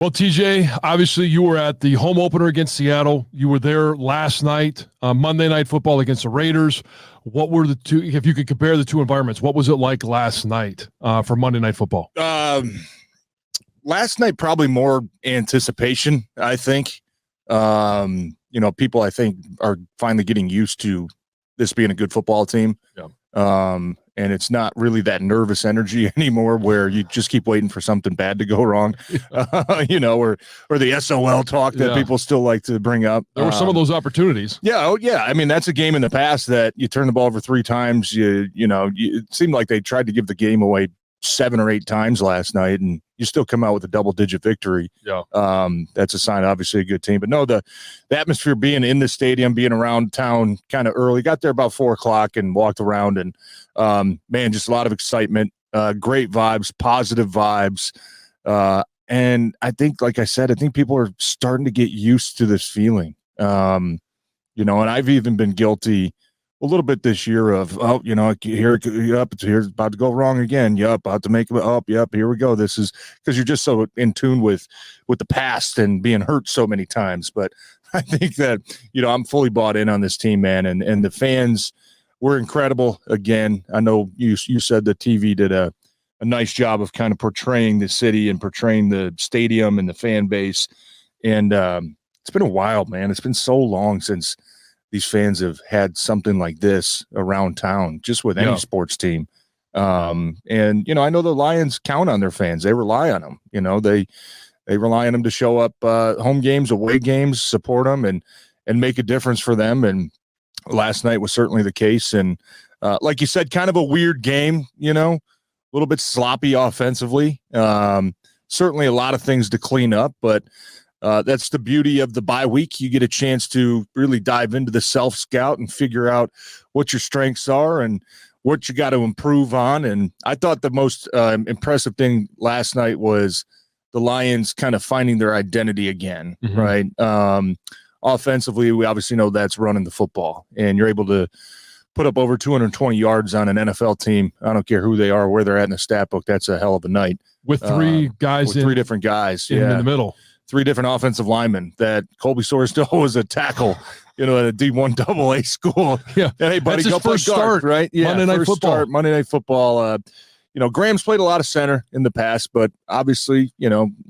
Well, TJ, obviously you were at the home opener against Seattle. You were there last night, Monday Night Football against the Raiders. What were the two, if you could compare the two environments, what was it like last night for Monday Night Football? Last night, probably more anticipation, I think. People, I think, are finally getting used to this being a good football team. Yeah. And it's not really that nervous energy anymore where you just keep waiting for something bad to go wrong, or the SOL talk that people still like to bring up. There were some of those opportunities. Yeah. Oh, yeah. I mean, that's a game in the past that you turn the ball over 3 times. It seemed like they tried to give the game away 7 or 8 times last night, and you still come out with a double-digit victory. Yeah. That's a sign, obviously, a good team. But no, the atmosphere being in the stadium, being around town kind of early, got there about 4 o'clock and walked around, and just a lot of excitement, great vibes, positive vibes. And I think, like I said, I think people are starting to get used to this feeling. And I've even been guilty a little bit this year of, here's about to go wrong again. Yep, about to make it up. Yep, here we go. This is because you're just so in tune with the past and being hurt so many times. But I think that, I'm fully bought in on this team, man. And the fans were incredible. Again, I know you said the TV did a nice job of kind of portraying the city and portraying the stadium and the fan base. And it's been a while, man. It's been so long since these fans have had something like this around town, just with any sports team. And I know the Lions count on their fans. They rely on them. They rely on them to show up home games, away games, support them, and make a difference for them. And last night was certainly the case. And like you said, kind of a weird game, a little bit sloppy offensively. Certainly a lot of things to clean up, but that's the beauty of the bye week. You get a chance to really dive into the self-scout and figure out what your strengths are and what you got to improve on. And I thought the most impressive thing last night was the Lions kind of finding their identity again, right? Offensively, we obviously know that's running the football, and you're able to put up over 220 yards on an NFL team. I don't care who they are, where they're at in the stat book. That's a hell of a night. With 3 guys, with 3 different guys in the middle. 3 different offensive linemen. That Colby Sorsdale was a tackle, at a D1 AA school. Yeah. And hey, buddy, that's his first start, right? Yeah. Monday Night Football. Monday Night Football. Graham's played a lot of center in the past, but obviously,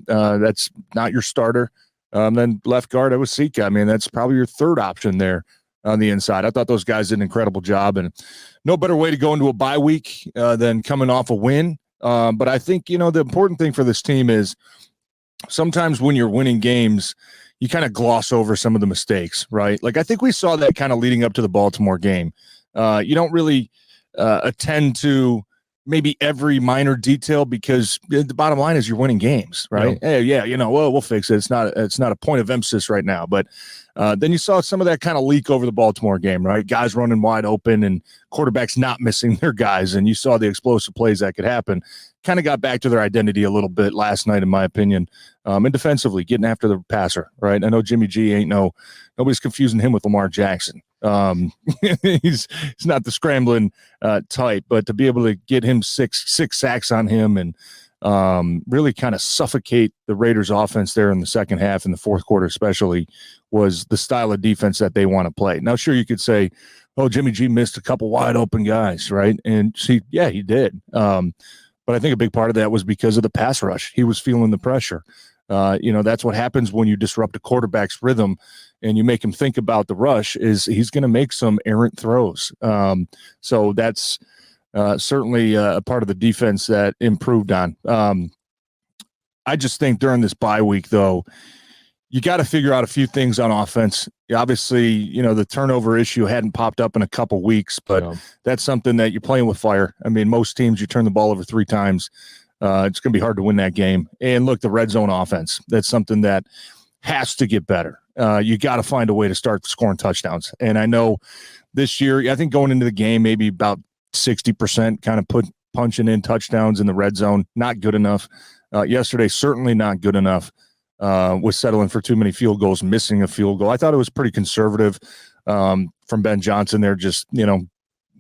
that's not your starter. Then left guard, I was Sika. I mean, that's probably your 3rd option there on the inside. I thought those guys did an incredible job, and no better way to go into a bye week than coming off a win. But I think, the important thing for this team is sometimes when you're winning games, you kind of gloss over some of the mistakes, right? Like I think we saw that kind of leading up to the Baltimore game. You don't really attend to maybe every minor detail because the bottom line is you're winning games, right? Hey, we'll fix it. It's not a point of emphasis right now. But then you saw some of that kind of leak over the Baltimore game, right? Guys running wide open and quarterbacks not missing their guys. And you saw the explosive plays that could happen. Kind of got back to their identity a little bit last night, in my opinion. And defensively, getting after the passer, right? I know Jimmy G nobody's confusing him with Lamar Jackson. He's not the scrambling type, but to be able to get him six sacks on him and really kind of suffocate the Raiders offense there in the second half, in the fourth quarter especially, was the style of defense that they want to play. Now, sure, you could say, oh, Jimmy G missed a couple wide open guys, right? And see, yeah, he did. But I think a big part of that was because of the pass rush. He was feeling the pressure. That's what happens when you disrupt a quarterback's rhythm and you make him think about the rush, is he's going to make some errant throws. So that's certainly a part of the defense that improved on. I just think during this bye week, though, you got to figure out a few things on offense. Obviously, the turnover issue hadn't popped up in a couple weeks, but that's something that you're playing with fire. I mean, most teams, you turn the ball over 3 times. It's going to be hard to win that game. And look, the red zone offense, that's something that has to get better. You got to find a way to start scoring touchdowns. And I know this year, I think going into the game, maybe about 60% kind of punching in touchdowns in the red zone. Not good enough. Yesterday, certainly not good enough. Was settling for too many field goals, missing a field goal. I thought it was pretty conservative from Ben Jansen there, just,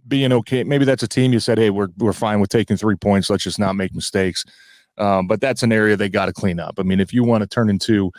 being okay. Maybe that's a team you said, hey, we're fine with taking 3 points. Let's just not make mistakes. But that's an area they got to clean up. I mean, if you want to turn into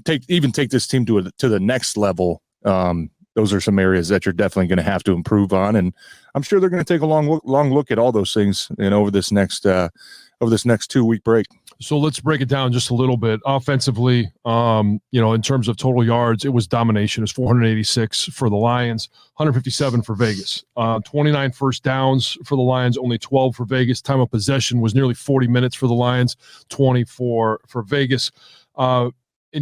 take this team to the next level, those are some areas that you're definitely going to have to improve on. And I'm sure they're going to take a long look at all those things, over this next 2-week break. So let's break it down just a little bit. Offensively, in terms of total yards, it was domination. It was 486 for the Lions, 157 for Vegas. 29 first downs for the Lions, only 12 for Vegas. Time of possession was nearly 40 minutes for the Lions, 24 for Vegas. And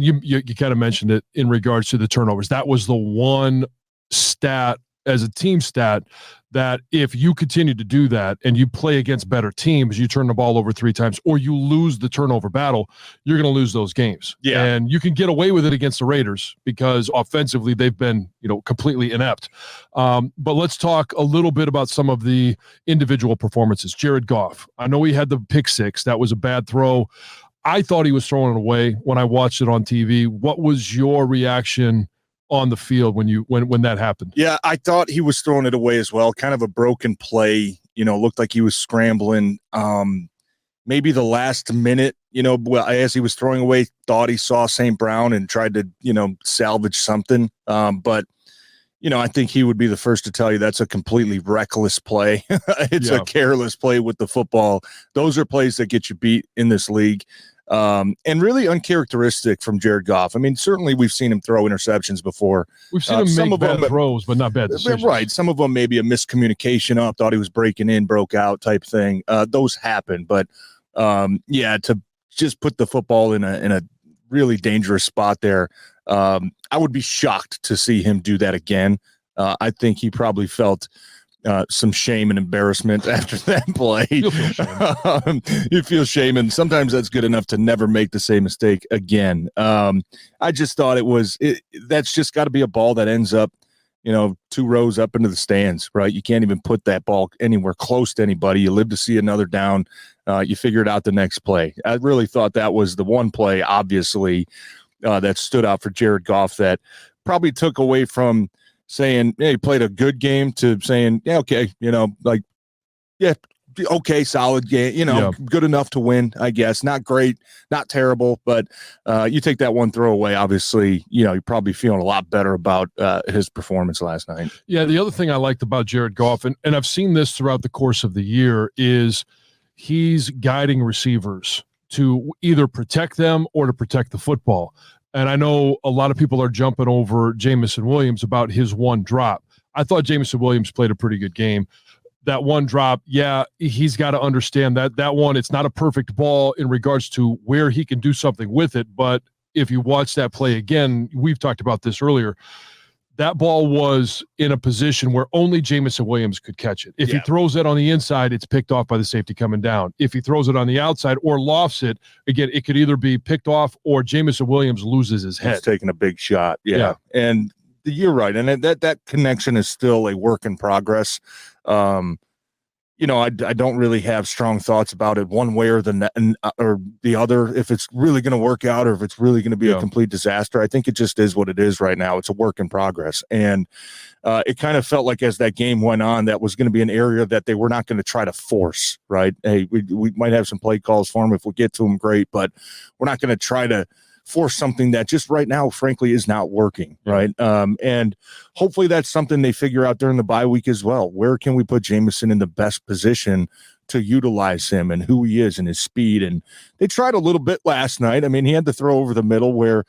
you kind of mentioned it in regards to the turnovers. That was the one stat as a team stat that if you continue to do that and you play against better teams, you turn the ball over 3 times or you lose the turnover battle, you're going to lose those games. Yeah. And you can get away with it against the Raiders because offensively they've been, completely inept. But let's talk a little bit about some of the individual performances. Jared Goff, I know he had the pick 6. That was a bad throw. I thought he was throwing it away when I watched it on TV. What was your reaction on the field when that happened? Yeah, I thought he was throwing it away as well. Kind of a broken play, looked like he was scrambling. Maybe the last minute, as he was throwing away, thought he saw St. Brown and tried to, salvage something. But I think he would be the first to tell you that's a completely reckless play. It's a careless play with the football. Those are plays that get you beat in this league. And really uncharacteristic from Jared Goff. I mean, certainly we've seen him throw interceptions before. We've seen him make bad throws, but not bad decisions. Right. Some of them maybe a miscommunication thought he was breaking in, broke out type thing. Those happen. But, to just put the football in a really dangerous spot there, I would be shocked to see him do that again. I think he probably felt some shame and embarrassment after that play. You feel shame, and sometimes that's good enough to never make the same mistake again. I just thought that's just got to be a ball that ends up, 2 rows up into the stands, right? You can't even put that ball anywhere close to anybody. You live to see another down. You figure it out the next play. I really thought that was the one play, obviously, that stood out for Jared Goff that probably took away from saying, he played a good game to saying, okay, okay, solid game, good enough to win, I guess. Not great, not terrible, but you take that one throw away, obviously, you're probably feeling a lot better about his performance last night. Yeah, the other thing I liked about Jared Goff, and I've seen this throughout the course of the year, is he's guiding receivers to either protect them or to protect the football. And I know a lot of people are jumping over Jamison Williams about his one drop. I thought Jamison Williams played a pretty good game. That one drop, he's got to understand that one, it's not a perfect ball in regards to where he can do something with it. But if you watch that play again, we've talked about this earlier, that ball was in a position where only Jamison Williams could catch it. If he throws it on the inside, it's picked off by the safety coming down. If he throws it on the outside or lofts it, again, it could either be picked off or Jamison Williams loses his head. He's taking a big shot. Yeah. And you're right. And that connection is still a work in progress. I don't really have strong thoughts about it one way or the other, if it's really going to work out or if it's really going to be a complete disaster. I think it just is what it is right now. It's a work in progress. And it kind of felt like as that game went on, that was going to be an area that they were not going to try to force, right? Hey, we might have some play calls for them. If we get to them, great, but we're not going to try to force something that just right now, frankly, is not working, right? And hopefully that's something they figure out during the bye week as well. Where can we put Jamison in the best position to utilize him and who he is and his speed? And they tried a little bit last night. I mean, he had to throw over the middle where,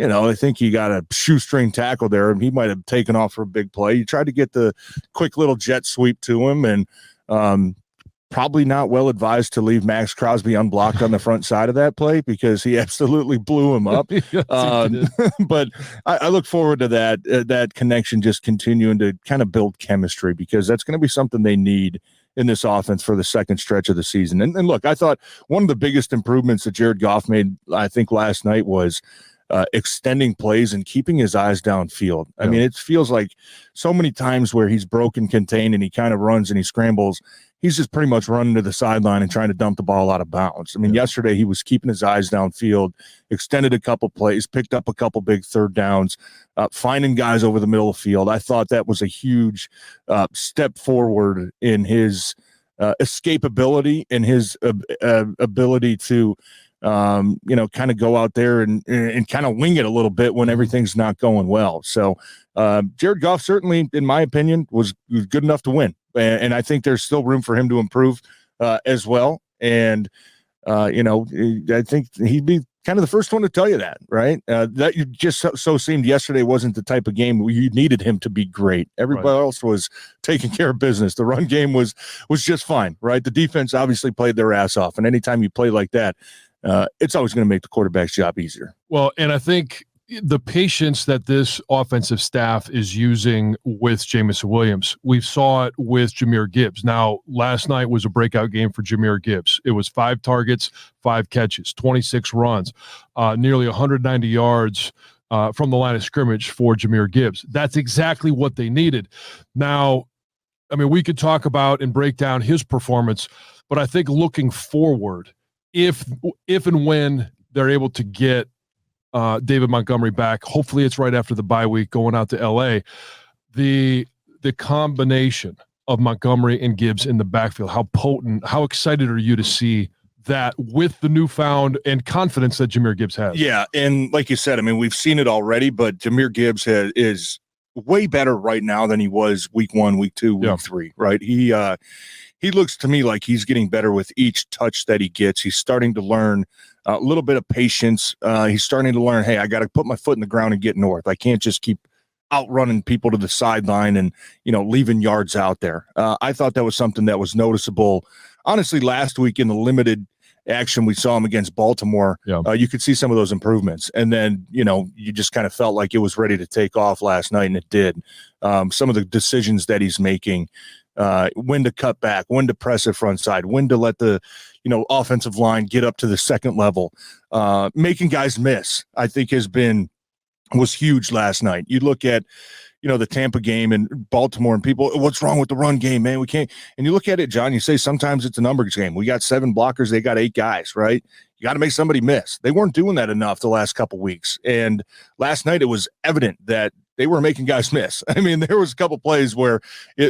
I think he got a shoestring tackle there and he might have taken off for a big play. You tried to get the quick little jet sweep to him, and probably not well advised to leave Max Crosby unblocked on the front side of that play because he absolutely blew him up. But I look forward to that connection just continuing to kind of build chemistry, because that's going to be something they need in this offense for the second stretch of the season. And look, I thought one of the biggest improvements that Jared Goff made, I think, last night was extending plays and keeping his eyes downfield. I mean, it feels like so many times where he's broken contained and he kind of runs and he scrambles, he's just pretty much running to the sideline and trying to dump the ball out of bounds. I mean, yesterday he was keeping his eyes downfield, extended a couple plays, picked up a couple big third downs, finding guys over the middle of the field. I thought that was a huge step forward in his escapability and his ability to, kind of go out there and kind of wing it a little bit when everything's not going well. So Jared Goff certainly, in my opinion, was good enough to win. And I think there's still room for him to improve as well. And, I think he'd be kind of the first one to tell you that, right? That you just so seemed yesterday wasn't the type of game where you needed him to be great. Everybody else was taking care of business. The run game was just fine, right? The defense obviously played their ass off. And anytime you play like that, it's always going to make the quarterback's job easier. Well, and I think the patience that this offensive staff is using with Jamison Williams, we saw it with Jahmyr Gibbs. Now, last night was a breakout game for Jahmyr Gibbs. It was 5 targets, 5 catches, 26 runs, nearly 190 yards from the line of scrimmage for Jahmyr Gibbs. That's exactly what they needed. Now, I mean, we could talk about and break down his performance, but I think looking forward, if and when they're able to get David Montgomery back, hopefully it's right after the bye week going out to LA, the combination of Montgomery and Gibbs in the backfield, how potent, how excited are you to see that with the newfound and confidence that Jahmyr Gibbs has? Yeah, and like you said, I mean, we've seen it already, but Jahmyr Gibbs is way better right now than he was week 1, week 2, week 3, right? He looks to me like he's getting better with each touch that he gets. He's starting to learn a little bit of patience. He's starting to learn, hey, I got to put my foot in the ground and get north. I can't just keep outrunning people to the sideline and, leaving yards out there. I thought that was something that was noticeable. Honestly, last week in the limited action we saw him against Baltimore, you could see some of those improvements. And then, you just kind of felt like it was ready to take off last night, and it did. Some of the decisions that he's making, when to cut back, when to press it front side, when to let the, offensive line get up to the second level, making guys miss, I think was huge last night. You look at, the Tampa game and Baltimore and people, what's wrong with the run game, man? We can't. And you look at it, John, you say sometimes it's a numbers game. We got 7 blockers. They got 8 guys, right? You got to make somebody miss. They weren't doing that enough the last couple weeks. And last night it was evident that they were making guys miss. I mean, there was a couple plays where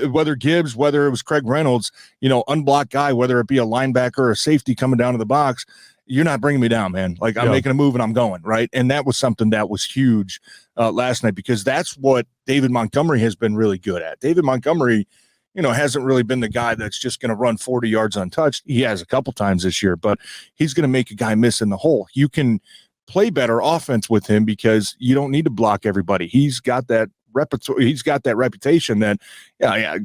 whether Gibbs, whether it was Craig Reynolds, unblocked guy, whether it be a linebacker or a safety coming down to the box, you're not bringing me down, man. Like I'm making a move and I'm going, right? And that was something that was huge last night, because that's what David Montgomery has been really good at. David Montgomery, hasn't really been the guy that's just going to run 40 yards untouched. He has a couple times this year, but he's going to make a guy miss in the hole. You can play better offense with him because you don't need to block everybody. He's got that repertoire. He's got that reputation that,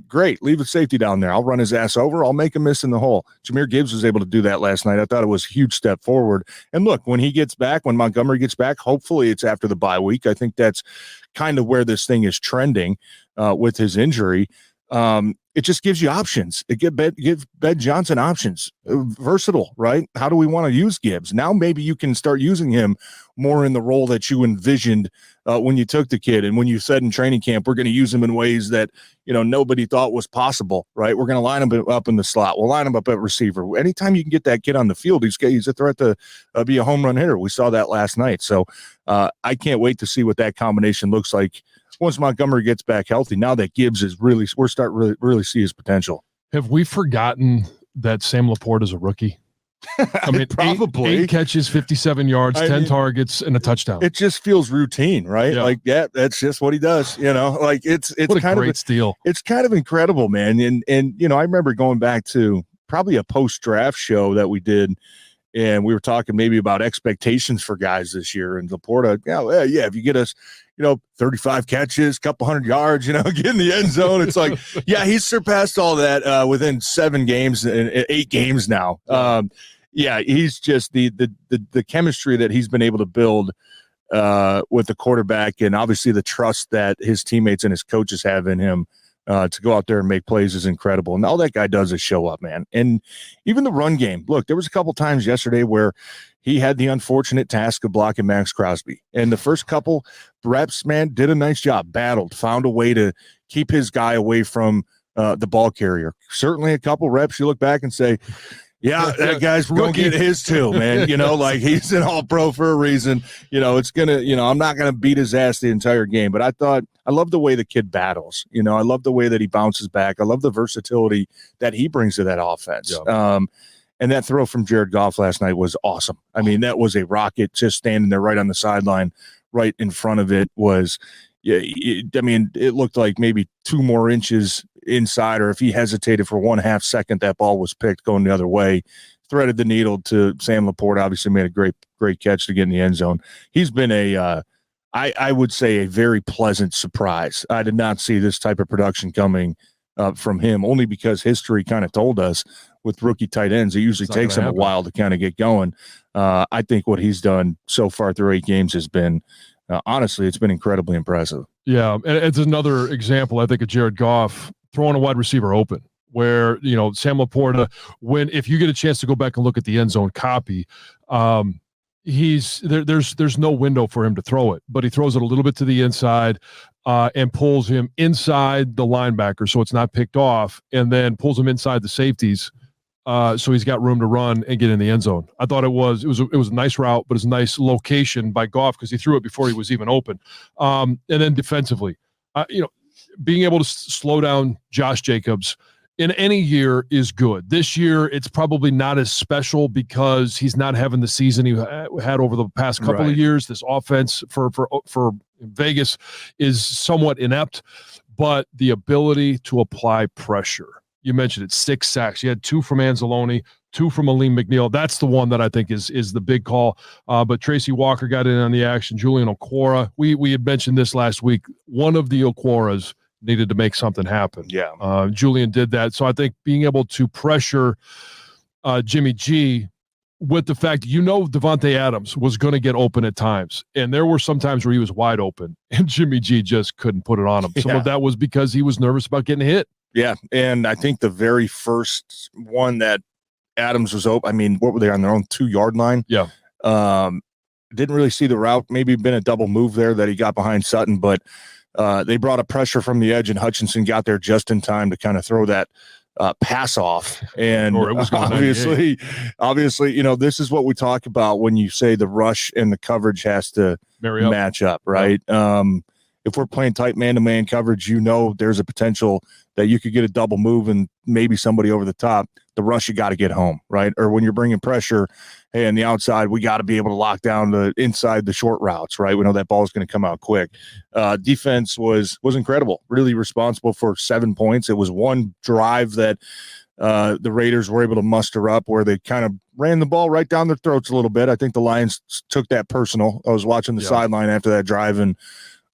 great, leave the safety down there. I'll run his ass over. I'll make him miss in the hole. Jahmyr Gibbs was able to do that last night. I thought it was a huge step forward. And look, when he gets back, when Montgomery gets back, hopefully it's after the bye week. I think that's kind of where this thing is trending with his injury. It just gives you options. It gives Ben Jansen options. Versatile, right? How do we want to use Gibbs? Now maybe you can start using him more in the role that you envisioned when you took the kid, and when you said in training camp, we're going to use him in ways that, nobody thought was possible, right? We're going to line him up in the slot. We'll line him up at receiver. Anytime you can get that kid on the field, he's a threat to be a home run hitter. We saw that last night. So I can't wait to see what that combination looks like once Montgomery gets back healthy. Now that Gibbs is we're starting to really see his potential. Have we forgotten that Sam LaPorta is a rookie? I mean, probably 8 catches, 57 yards, 10 targets, and a touchdown. It just feels routine, right? Yeah. Like, that's just what he does. Like it's what a great steal. It's kind of incredible, man. And I remember going back to probably a post-draft show that we did, and we were talking maybe about expectations for guys this year. And LaPorta, if you get us, 35 catches, couple hundred yards, get in the end zone. It's like, he's surpassed all that within 7 games and 8 games now. He's just the chemistry that he's been able to build with the quarterback, and obviously the trust that his teammates and his coaches have in him to go out there and make plays is incredible. And all that guy does is show up, man. And even the run game. Look, there was a couple times yesterday where he had the unfortunate task of blocking Max Crosby. And the first couple reps, man, did a nice job, battled, found a way to keep his guy away from the ball carrier. Certainly a couple reps, you look back and say, Yeah, that guy's going to get his too, man. Like he's an all-pro for a reason. It's going to, I'm not going to beat his ass the entire game, but I love the way the kid battles. I love the way that he bounces back. I love the versatility that he brings to that offense. Yeah. And that throw from Jared Goff last night was awesome. I mean, that was a rocket just standing there right on the sideline, right in front of it was, it looked like maybe 2 more inches inside, or if he hesitated for 1/2 second, that ball was picked going the other way, threaded the needle to Sam LaPorta. Obviously made a great catch to get in the end zone. He's been I would say a very pleasant surprise. I did not see this type of production coming from him, only because history kind of told us with rookie tight ends, it usually takes him a while to kind of get going. I think what he's done so far through 8 games has been, honestly, it's been incredibly impressive. Yeah, and it's another example, I think, of Jared Goff throwing a wide receiver open, where, Sam LaPorta, if you get a chance to go back and look at the end zone copy, there's no window for him to throw it, but he throws it a little bit to the inside and pulls him inside the linebacker so it's not picked off, and then pulls him inside the safeties so he's got room to run and get in the end zone. I thought it was a nice route, but it's a nice location by Goff because he threw it before he was even open. And then defensively, being able to slow down Josh Jacobs in any year is good. This year, it's probably not as special because he's not having the season he had over the past couple of years. This offense for Vegas is somewhat inept, but the ability to apply pressure. You mentioned it, 6 sacks. You had 2 from Anzalone, 2 from Aleem McNeil. That's the one that I think is the big call. But Tracy Walker got in on the action. Julian Okwara. We had mentioned this last week. One of the Okwaras needed to make something happen. Yeah. Julian did that. So I think being able to pressure Jimmy G with the fact, Devontae Adams was going to get open at times. And there were some times where he was wide open and Jimmy G just couldn't put it on him. Some of that was because he was nervous about getting hit. Yeah. And I think the very first one that Adams was open, I mean, what were they on their own 2-yard line? Yeah. Didn't really see the route. Maybe been a double move there that he got behind Sutton, but they brought a pressure from the edge, and Hutchinson got there just in time to kind of throw that pass off. And or it was obviously, this is what we talk about when you say the rush and the coverage has to match up, right? Yeah. If we're playing tight man-to-man coverage, there's a potential that you could get a double move and maybe somebody over the top. The rush, you got to get home, right? Or when you're bringing pressure, hey, on the outside, we got to be able to lock down the inside the short routes, right? We know that ball is going to come out quick. Defense was incredible, really responsible for 7 points. It was one drive that the Raiders were able to muster up where they kind of ran the ball right down their throats a little bit. I think the Lions took that personal. I was watching the sideline after that drive, and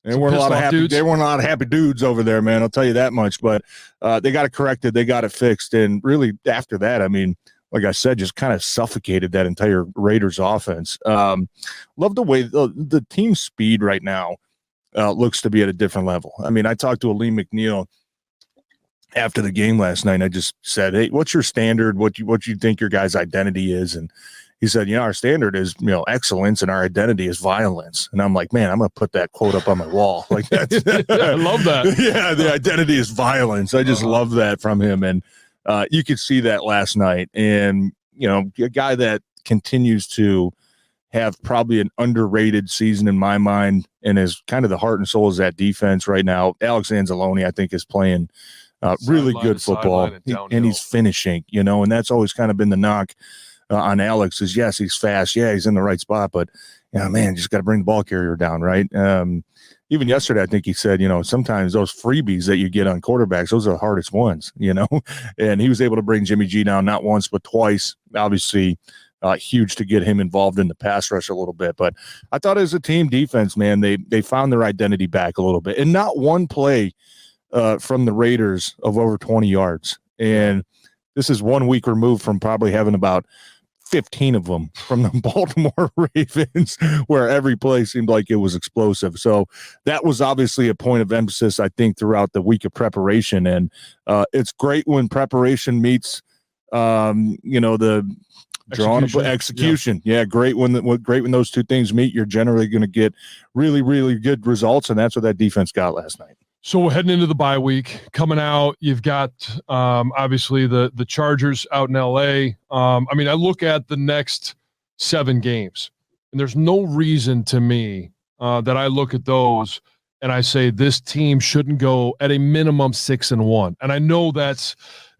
there weren't a lot of happy dudes over there, man. I'll tell you that much. But they got it corrected. They got it fixed. And really after that, I mean, like I said, just kind of suffocated that entire Raiders offense. Love the way the team speed right now looks to be at a different level. I mean, I talked to Aleem McNeil after the game last night, and I just said, hey, what's your standard? What you think your guys' identity is? And he said, our standard is, excellence, and our identity is violence. And I'm like, man, I'm going to put that quote up on my wall. Like that's, I love that. Yeah, the identity is violence. I just love that from him. And you could see that last night. And, a guy that continues to have probably an underrated season in my mind and is kind of the heart and soul of that defense right now. Alex Anzalone, I think, is playing really good football. And he's finishing, and that's always kind of been the knock on Alex is, yes, he's fast. Yeah, he's in the right spot, but man, just got to bring the ball carrier down, right? Even yesterday, I think he said, sometimes those freebies that you get on quarterbacks, those are the hardest ones, and he was able to bring Jimmy G down not once, but twice. Obviously, huge to get him involved in the pass rush a little bit. But I thought as a team defense, man, they found their identity back a little bit, and not one play from the Raiders of over 20 yards. And this is 1 week removed from probably having about 15 of them from the Baltimore Ravens, where every play seemed like it was explosive. So that was obviously a point of emphasis, I think, throughout the week of preparation. And it's great when preparation meets, the drawing execution. Yeah, great when those two things meet. You're generally going to get really, really good results, and that's what that defense got last night. So we're heading into the bye week. Coming out, you've got obviously the Chargers out in LA. I look at the next 7 games, and there's no reason to me that I look at those and I say this team shouldn't go at a minimum 6-1. And I know that's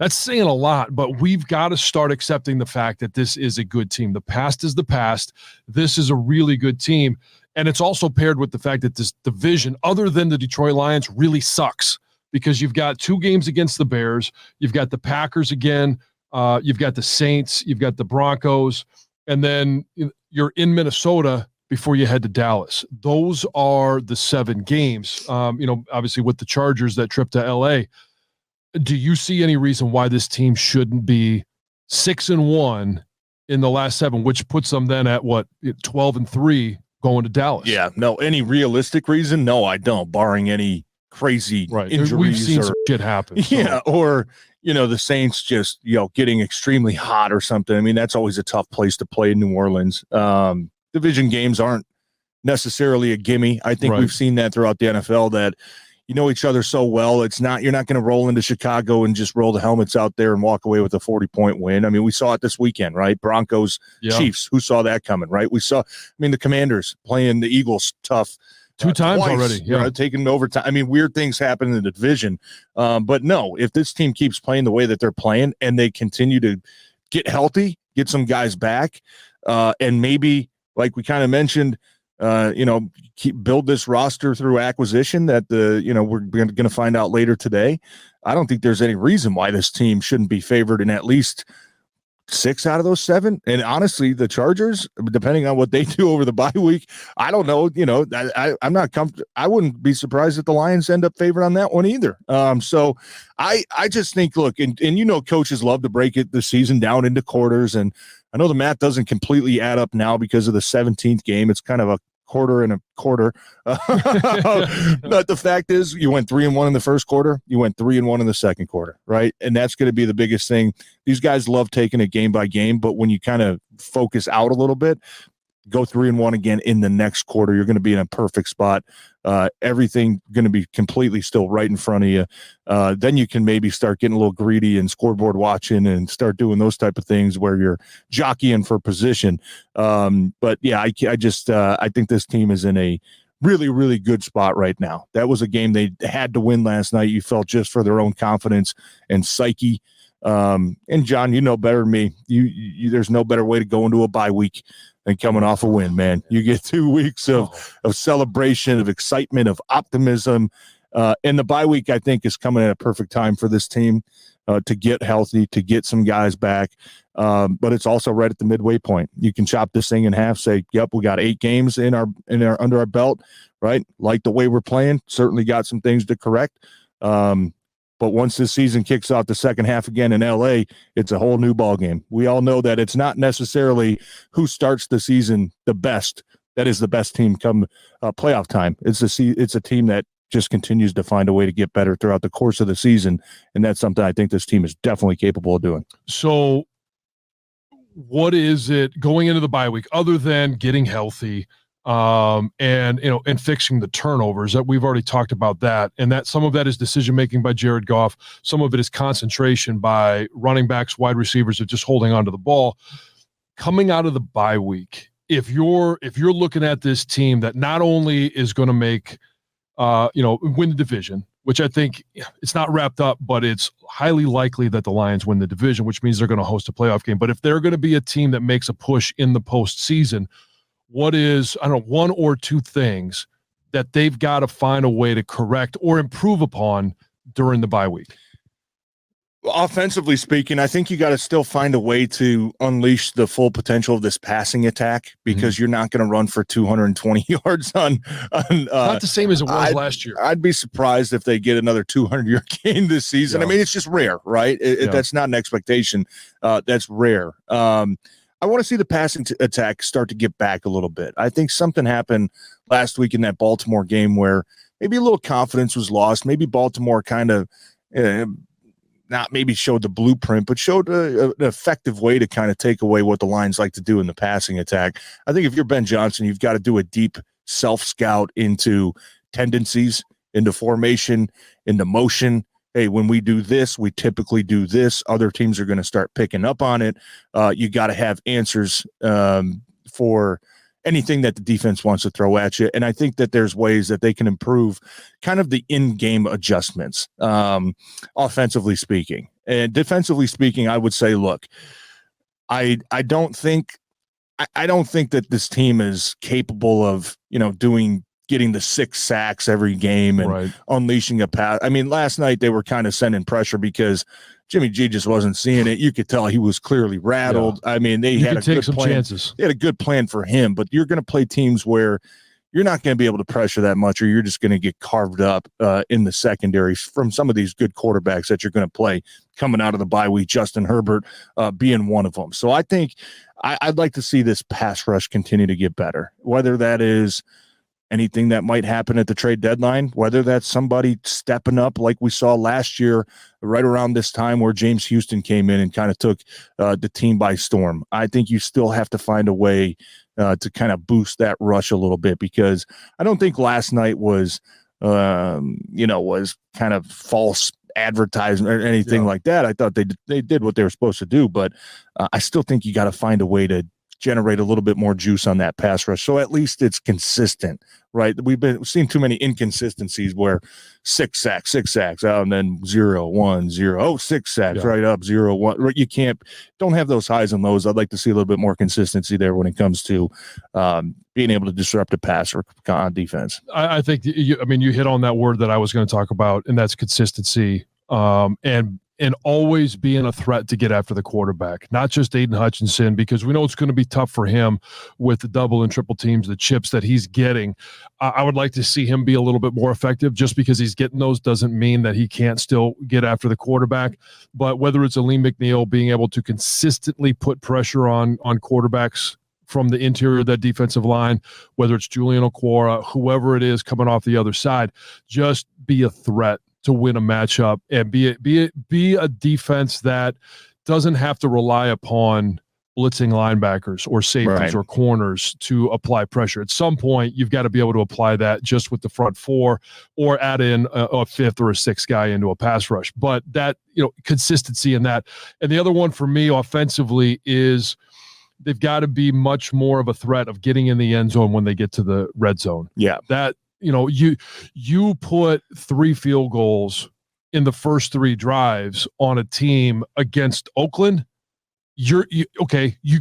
saying a lot, but we've got to start accepting the fact that this is a good team. The past is the past. This is a really good team. And it's also paired with the fact that this division, other than the Detroit Lions, really sucks because you've got 2 games against the Bears. You've got the Packers again. You've got the Saints. You've got the Broncos. And then you're in Minnesota before you head to Dallas. Those are the 7 games, obviously with the Chargers, that trip to LA. Do you see any reason why this team shouldn't be 6-1 in the last 7, which puts them then at 12-3 going to Dallas? Yeah, no, any realistic reason? No, I don't, barring any crazy injuries. We've seen some shit happen. Yeah, or, the Saints just, getting extremely hot or something. I mean, that's always a tough place to play in New Orleans. Division games aren't necessarily a gimme. I think we've seen that throughout the NFL, that you know each other so well. You're not going to roll into Chicago and just roll the helmets out there and walk away with a 40-point win. I mean, we saw it this weekend, right? Broncos, Chiefs. Who saw that coming, right? The Commanders playing the Eagles tough 2 times twice, already. Yeah, taking overtime. I mean, weird things happen in the division. But no, if this team keeps playing the way that they're playing and they continue to get healthy, get some guys back, and maybe, like we kind of mentioned, build this roster through acquisition that we're going to find out later today. I don't think there's any reason why this team shouldn't be favored in at least 6 out of those 7. And honestly, the Chargers, depending on what they do over the bye week, I don't know. I'm not comfortable. I wouldn't be surprised if the Lions end up favored on that one either. So I just think, look, and coaches love to break the season down into quarters, and I know the math doesn't completely add up now because of the 17th game. It's kind of a quarter and a quarter. But the fact is, you went 3-1 in the first quarter. You went 3-1 in the second quarter, right? And that's going to be the biggest thing. These guys love taking it game by game, but when you kind of focus out a little bit, go 3-1 again in the next quarter, you're going to be in a perfect spot. Everything going to be completely still right in front of you. Then you can maybe start getting a little greedy and scoreboard watching and start doing those type of things where you're jockeying for position. But yeah, I think this team is in a really, really good spot right now. That was a game they had to win last night. You felt just for their own confidence and psyche. And John, you know better than me. You there's no better way to go into a bye week than coming off a win, man. You get 2 weeks of celebration, of excitement, of optimism. And the bye week, I think, is coming at a perfect time for this team to get healthy, to get some guys back. But it's also right at the midway point. You can chop this thing in half, say, yep, we got 8 games in our under our belt, right? Like the way we're playing, certainly got some things to correct. But once this season kicks off the second half again in LA, it's a whole new ball game. We all know that it's not necessarily who starts the season the best that is the best team come playoff time. It's a team that just continues to find a way to get better throughout the course of the season, and that's something I think this team is definitely capable of doing. So what is it going into the bye week other than getting healthy and fixing the turnovers that we've already talked about that, and that some of that is decision making by Jared Goff, some of it is concentration by running backs, wide receivers, of just holding on to the ball. Coming out of the bye week, if you're looking at this team that not only is going to make win the division, which I think it's not wrapped up, but it's highly likely that the Lions win the division, which means they're going to host a playoff game. But if they're going to be a team that makes a push in the postseason, what is, I don't know, 1 or 2 things that they've got to find a way to correct or improve upon during the bye week? Offensively speaking, I think you got to still find a way to unleash the full potential of this passing attack, because you're not going to run for 220 yards on not the same as it was last year. I'd be surprised if they get another 200-yard game this season. Yeah. I mean, it's just rare, right? That's not an expectation. That's rare. I want to see the passing attack start to get back a little bit. I think something happened last week in that Baltimore game where maybe a little confidence was lost. Maybe Baltimore kind of not maybe showed the blueprint, but showed an effective way to kind of take away what the Lions like to do in the passing attack. I think if you're Ben Jansen, you've got to do a deep self-scout into tendencies into formation, into motion. Hey, when we do this, we typically do this. Other teams are going to start picking up on it. You got to have answers for anything that the defense wants to throw at you. And I think that there's ways that they can improve kind of the in-game adjustments, offensively speaking. And defensively speaking, I would say, look, I don't think that this team is capable of, getting the 6 sacks every game and unleashing a pass. I mean, last night they were kind of sending pressure because Jimmy G just wasn't seeing it. You could tell he was clearly rattled. Yeah. I mean, they had a good plan. Chances. They had a good plan for him, but you're going to play teams where you're not going to be able to pressure that much, or you're just going to get carved up in the secondary from some of these good quarterbacks that you're going to play coming out of the bye week, Justin Herbert being one of them. So I think I'd like to see this pass rush continue to get better, whether that is anything that might happen at the trade deadline, whether that's somebody stepping up like we saw last year right around this time where James Houston came in and kind of took the team by storm. I think you still have to find a way to kind of boost that rush a little bit, because I don't think last night was kind of false advertisement or anything like that. I thought they did what they were supposed to do, but I still think you got to find a way to generate a little bit more juice on that pass rush, so at least it's consistent, right? We've seen too many inconsistencies where 6 sacks, and then 0-1-0, 6 sacks, right up 0-1. You don't have those highs and lows. I'd like to see a little bit more consistency there when it comes to being able to disrupt a pass or on defense. I think you hit on that word that I was going to talk about, and that's consistency. And always being a threat to get after the quarterback, not just Aiden Hutchinson, because we know it's going to be tough for him with the double and triple teams, the chips that he's getting. I would like to see him be a little bit more effective. Just because he's getting those doesn't mean that he can't still get after the quarterback. But whether it's Aleem McNeil being able to consistently put pressure on quarterbacks from the interior of that defensive line, whether it's Julian Okwara, whoever it is coming off the other side, just be a threat to win a matchup and be a defense that doesn't have to rely upon blitzing linebackers or safeties or corners to apply pressure. At some point, you've got to be able to apply that just with the front four, or add in a fifth or a sixth guy into a pass rush. But that, consistency in that. And the other one for me offensively is they've got to be much more of a threat of getting in the end zone when they get to the red zone. Yeah. That, you put 3 field goals in the first 3 drives on a team against Oakland. You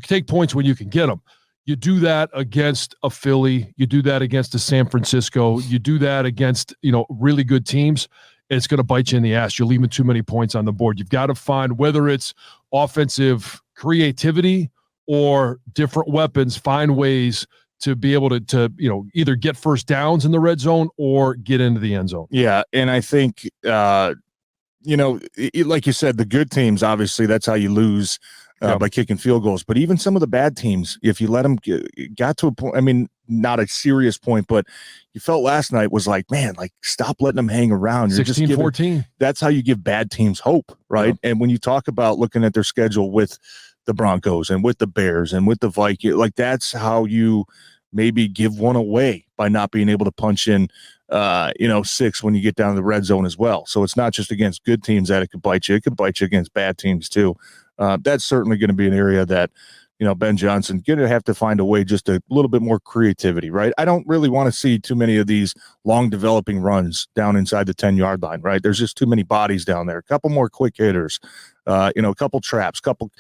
take points when you can get them. You do that against a Philly. You do that against a San Francisco. You do that against, really good teams. It's going to bite you in the ass. You're leaving too many points on the board. You've got to find, whether it's offensive creativity or different weapons, find ways to be able to either get first downs in the red zone or get into the end zone. Yeah, and I think, like you said, the good teams, obviously, that's how you lose by kicking field goals. But even some of the bad teams, if you let them got to a point, not a serious point, but you felt last night was like, man, stop letting them hang around. You're 16-14. That's how you give bad teams hope, right? Yeah. And when you talk about looking at their schedule with the Broncos and with the Bears and with the Vikings, that's how you maybe give one away by not being able to punch in 6 when you get down to the red zone as well. So it's not just against good teams that it could bite you. It could bite you against bad teams too. That's certainly going to be an area that, Ben Johnson going to have to find a way, just a little bit more creativity, right? I don't really want to see too many of these long developing runs down inside the 10-yard line, right? There's just too many bodies down there. A couple more quick hitters, a couple traps, couple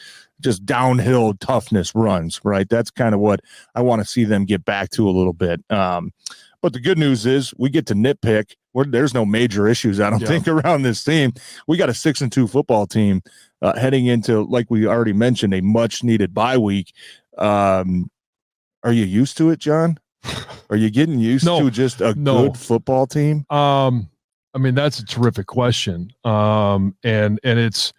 just downhill toughness runs, right? That's kind of what I want to see them get back to a little bit. But the good news is we get to nitpick. There's no major issues, I don't think, around this team. We got a 6-2 football team heading into, like we already mentioned, a much-needed bye week. Are you used to it, John? Are you getting used to just a good football team? That's a terrific question. And it's,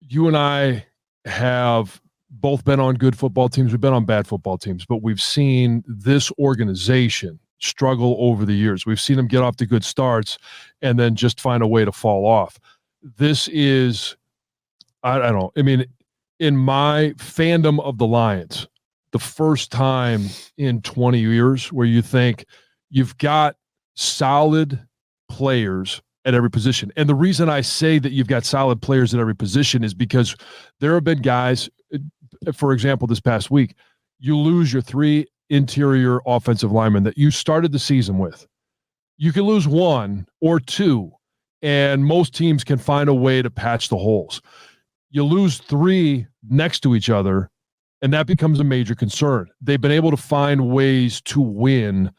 you and I have both been on good football teams. We've been on bad football teams, but we've seen this organization struggle over the years. We've seen them get off to good starts and then just find a way to fall off. This is, I don't know. In my fandom of the Lions, the first time in 20 years where you think you've got solid players at every position. And the reason I say that you've got solid players at every position is because there have been guys, for example, this past week, you lose your 3 interior offensive linemen that you started the season with. You can lose 1 or 2, and most teams can find a way to patch the holes. You lose 3 next to each other, and that becomes a major concern. They've been able to find ways to win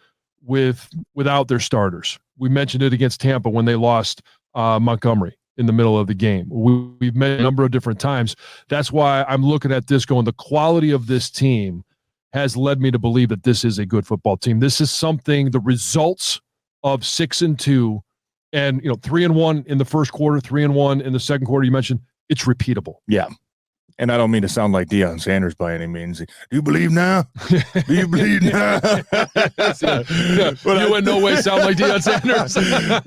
without their starters. We mentioned it against Tampa when they lost Montgomery in the middle of the game. We've met a number of different times. That's why I'm looking at this going, the quality of this team has led me to believe that this is a good football team. This is something, the results of 6-2 and 3-1 in the first quarter, 3-1 in the second quarter, you mentioned, it's repeatable. Yeah. And I don't mean to sound like Deion Sanders by any means. Do you believe now? Do you believe now? But you in no way sound like Deion Sanders.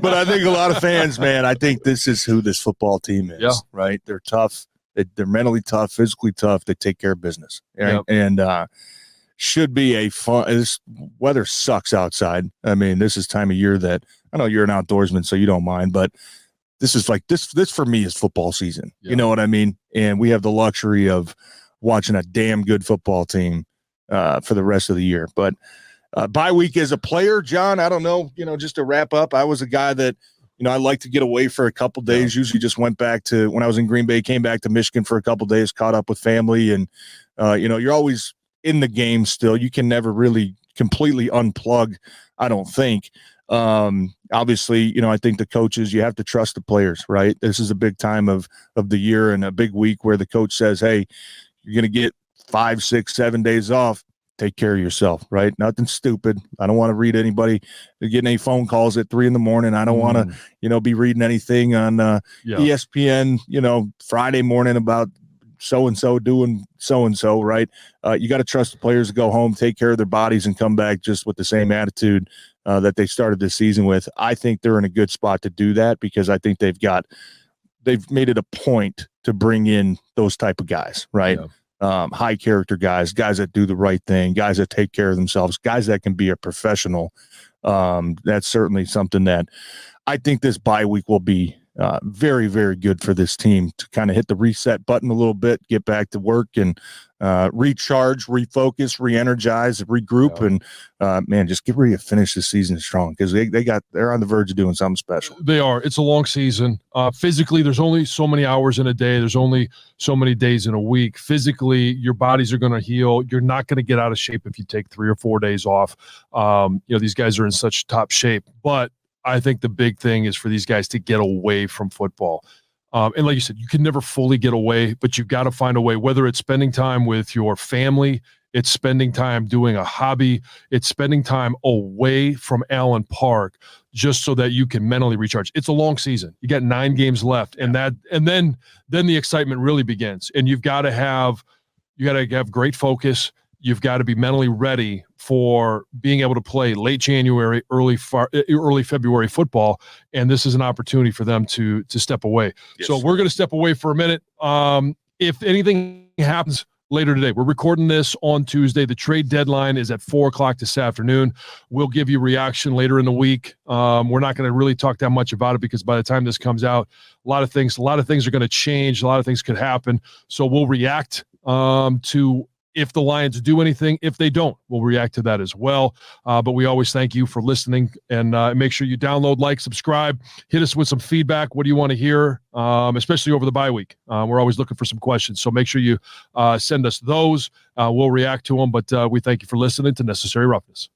But I think a lot of fans, man, I think this is who this football team is, right? They're tough. They're mentally tough, physically tough. They take care of business. Right? Yep. And should be a fun – this weather sucks outside. I mean, this is time of year that – I know you're an outdoorsman, so you don't mind, but – this is like this for me is football season. Yeah. You know what I mean? And we have the luxury of watching a damn good football team for the rest of the year. But bye week as a player, John, I don't know, just to wrap up, I was a guy that, I like to get away for a couple days. Usually just went back to when I was in Green Bay, came back to Michigan for a couple days, caught up with family. And, you're always in the game still. You can never really completely unplug, I don't think. Obviously, I think the coaches, you have to trust the players, right? This is a big time of the year and a big week where the coach says, hey, you're going to get 5, 6, 7 days off. Take care of yourself, right? Nothing stupid. I don't want to read anybody getting any phone calls at 3 a.m. I don't want to, be reading anything on ESPN, Friday morning about so-and-so doing so-and-so, right? You got to trust the players to go home, take care of their bodies, and come back just with the same attitude that they started this season with. I think they're in a good spot to do that because I think they've made it a point to bring in those type of guys, right? Yeah. High character guys that do the right thing, guys that take care of themselves, guys that can be a professional. That's certainly something that I think this bye week will be very, very good for this team to kind of hit the reset button a little bit, get back to work and recharge, refocus, re-energize, regroup, and just get ready to finish the season strong because they're on the verge of doing something special. They are. It's a long season. Physically, there's only so many hours in a day. There's only so many days in a week. Physically, your bodies are going to heal. You're not going to get out of shape if you take 3 or 4 days off. These guys are in such top shape, but I think the big thing is for these guys to get away from football. And like you said, you can never fully get away, but you've got to find a way, whether it's spending time with your family, it's spending time doing a hobby, it's spending time away from Allen Park just so that you can mentally recharge. It's a long season. You got 9 games left, and then the excitement really begins. And you've got to have great focus. You've got to be mentally ready for being able to play late January, early February football, and this is an opportunity for them to step away. Yes. So we're going to step away for a minute. If anything happens later today, we're recording this on Tuesday. The trade deadline is at 4:00 this afternoon. We'll give you reaction later in the week. We're not going to really talk that much about it because by the time this comes out, a lot of things are going to change. A lot of things could happen. So we'll react to if the Lions do anything. If they don't, we'll react to that as well. But we always thank you for listening, and make sure you download, like, subscribe, hit us with some feedback. What do you want to hear, especially over the bye week? We're always looking for some questions, so make sure you send us those. We'll react to them, but we thank you for listening to Necessary Roughness.